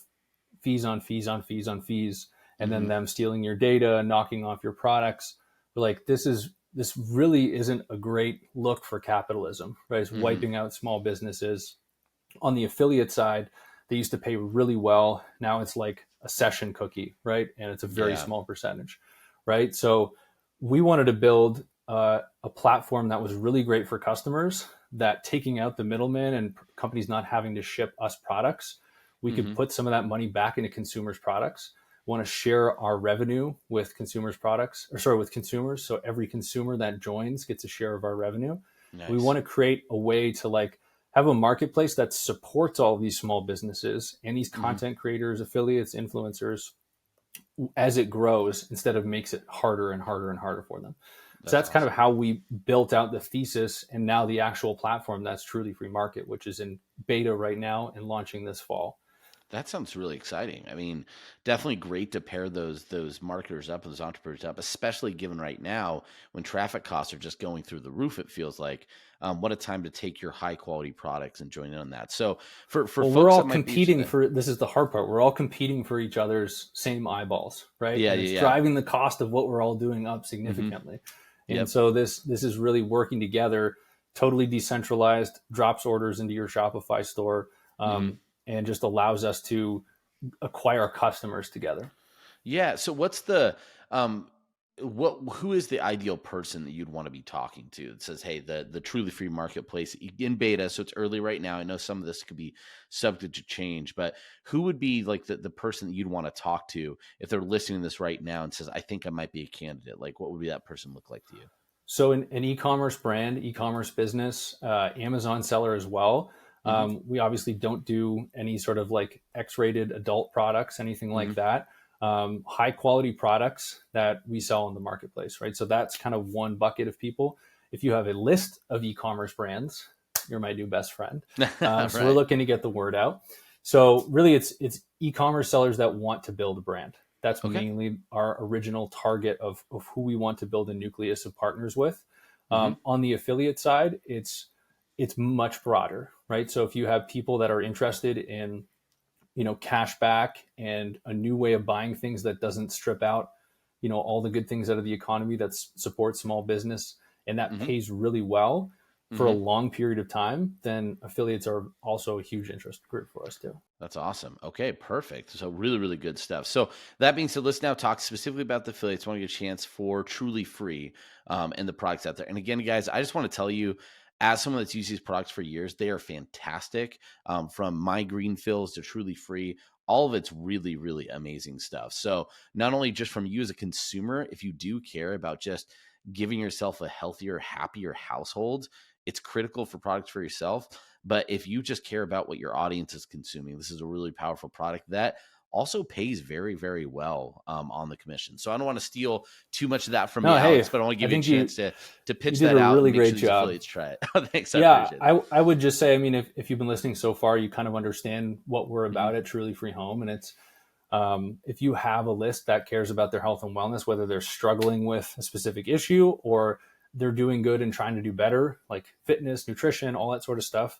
fees on fees on fees, and then Mm-hmm. them stealing your data, knocking off your products. We're like, this really isn't a great look for capitalism, right? It's Mm-hmm. wiping out small businesses. On the affiliate side, they used to pay really well. Now it's like a session cookie, right? And it's a very Yeah. small percentage, right? So we wanted to build a platform that was really great for customers, that taking out the middleman and companies not having to ship us products, we could Mm-hmm. put some of that money back into consumers' products. We want to share our revenue with consumers' products, or sorry, with consumers. So every consumer that joins gets a share of our revenue. We want Nice. to create a way to like have a marketplace that supports all these small businesses and these Mm-hmm. content creators, affiliates, influencers as it grows, instead of makes it harder and harder and harder for them. So That's that's kind of awesome. how we built out the thesis, and now the actual platform, that's Truly Free Market, which is in beta right now and launching this fall. That sounds really exciting. I mean, definitely great to pair those marketers up, those entrepreneurs up, especially given right now when traffic costs are just going through the roof. It feels like what a time to take your high quality products and join in on that. So for Well, we're folks all that might be competing interested, for, this is the hard part, we're all competing for each other's same eyeballs, right? yeah, And yeah, it's yeah. driving the cost of what we're all doing up Mm-hmm. significantly. And Yep. so this is really working together, totally decentralized, drops orders into your Shopify store, Mm-hmm. and just allows us to acquire customers together. Yeah. So what's the um who is the ideal person that you'd want to be talking to that says, hey, the truly free marketplace in beta, so it's early right now. I know some of this could be subject to change, but who would be like the person that you'd want to talk to if they're listening to this right now and says, I think I might be a candidate? Like what would be that person look like to you? So an e-commerce brand, e-commerce business, Amazon seller as well. Mm-hmm. We obviously don't do any sort of like X-rated adult products, anything Mm-hmm. like that. High quality products that we sell in the marketplace, right? So that's kind of one bucket of people. If you have a list of e-commerce brands, you're my new best friend. So we're Right. looking to get the word out. So really, it's e-commerce sellers that want to build a brand. That's Okay. mainly our original target of who we want to build a nucleus of partners with. Mm-hmm. On the affiliate side, it's much broader, right? So if you have people that are interested in cash back and a new way of buying things that doesn't strip out all the good things out of the economy, that supports small business and that Mm-hmm. pays really well for a Mm-hmm. long period of time, then affiliates are also a huge interest group for us too. That's awesome. Okay, perfect. So really, really good stuff. So that being said, let's now talk specifically about the affiliates. I want to get a chance for truly free and the products out there. And again, guys, I just want to tell you, as someone that's used these products for years, they are fantastic. From My Green Fills to Truly Free, all of it's really, really amazing stuff. So not only just from you as a consumer, if you do care about just giving yourself a healthier, happier household, it's critical for products for yourself. But if you just care about what your audience is consuming, this is a really powerful product that also pays very, very well on the commission. So I don't want to steal too much of that from you, No, hey, Alex, but I want to I give you a think you chance to you pitch did that a out and really make sure great these job. affiliates try it. Oh, thanks. I Yeah, appreciate it. I would just say, I mean, if you've been listening so far, you kind of understand what we're Mm-hmm. about at Truly Free Home. And it's, if you have a list that cares about their health and wellness, whether they're struggling with a specific issue or they're doing good and trying to do better, like fitness, nutrition, all that sort of stuff,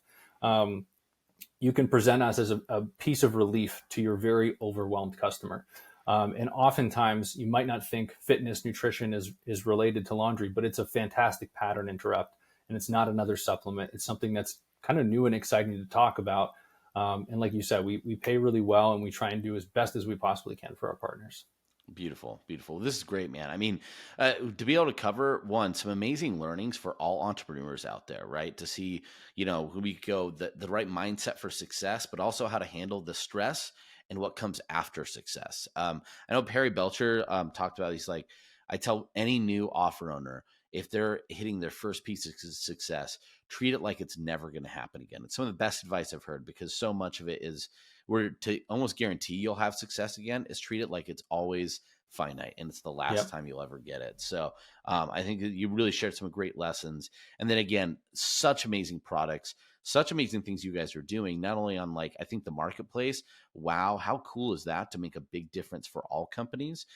you can present us as a piece of relief to your very overwhelmed customer. And oftentimes you might not think fitness, nutrition is related to laundry, but it's a fantastic pattern interrupt. and it's not another supplement. It's something that's kind of new and exciting to talk about. And like you said, we pay really well, and we try and do as best as we possibly can for our partners. Beautiful, beautiful. This is great, man. I mean, to be able to cover some amazing learnings for all entrepreneurs out there, right? To see, we go the right mindset for success, but also how to handle the stress and what comes after success. I know Perry Belcher talked about, he's like, I tell any new offer owner, if they're hitting their first piece of success, treat it like it's never going to happen again. It's some of the best advice I've heard, because so much of it is, where to almost guarantee you'll have success again, is treat it like it's always finite and it's the last time you'll ever get it. So I think that you really shared some great lessons. And then again, such amazing products, such amazing things you guys are doing, not only on I think the marketplace. Wow, how cool is that, to make a big difference for all companies,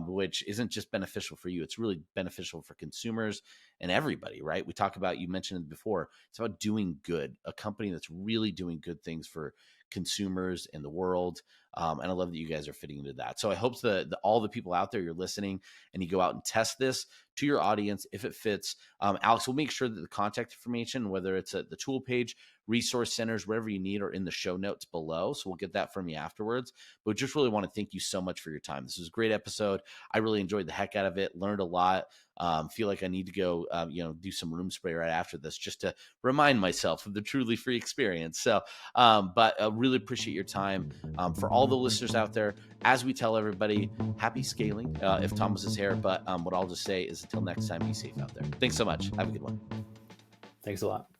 which isn't just beneficial for you. It's really beneficial for consumers and everybody, right? We talk about, you mentioned it before, it's about doing good, a company that's really doing good things for consumers in the world. And I love that you guys are fitting into that. So I hope that all the people out there, you're listening and you go out and test this to your audience. If it fits, Alex, we'll make sure that the contact information, whether it's at the tool page, resource centers, wherever you need, are in the show notes below. So we'll get that from you afterwards. But just really want to thank you so much for your time. This was a great episode. I really enjoyed the heck out of it, learned a lot. Feel like I need to go, do some room spray right after this, just to remind myself of the truly free experience. So, but I really appreciate your time. For all the listeners out there, as we tell everybody, happy scaling, if Thomas is here. But what I'll just say is, until next time, be safe out there. Thanks so much. Have a good one. Thanks a lot.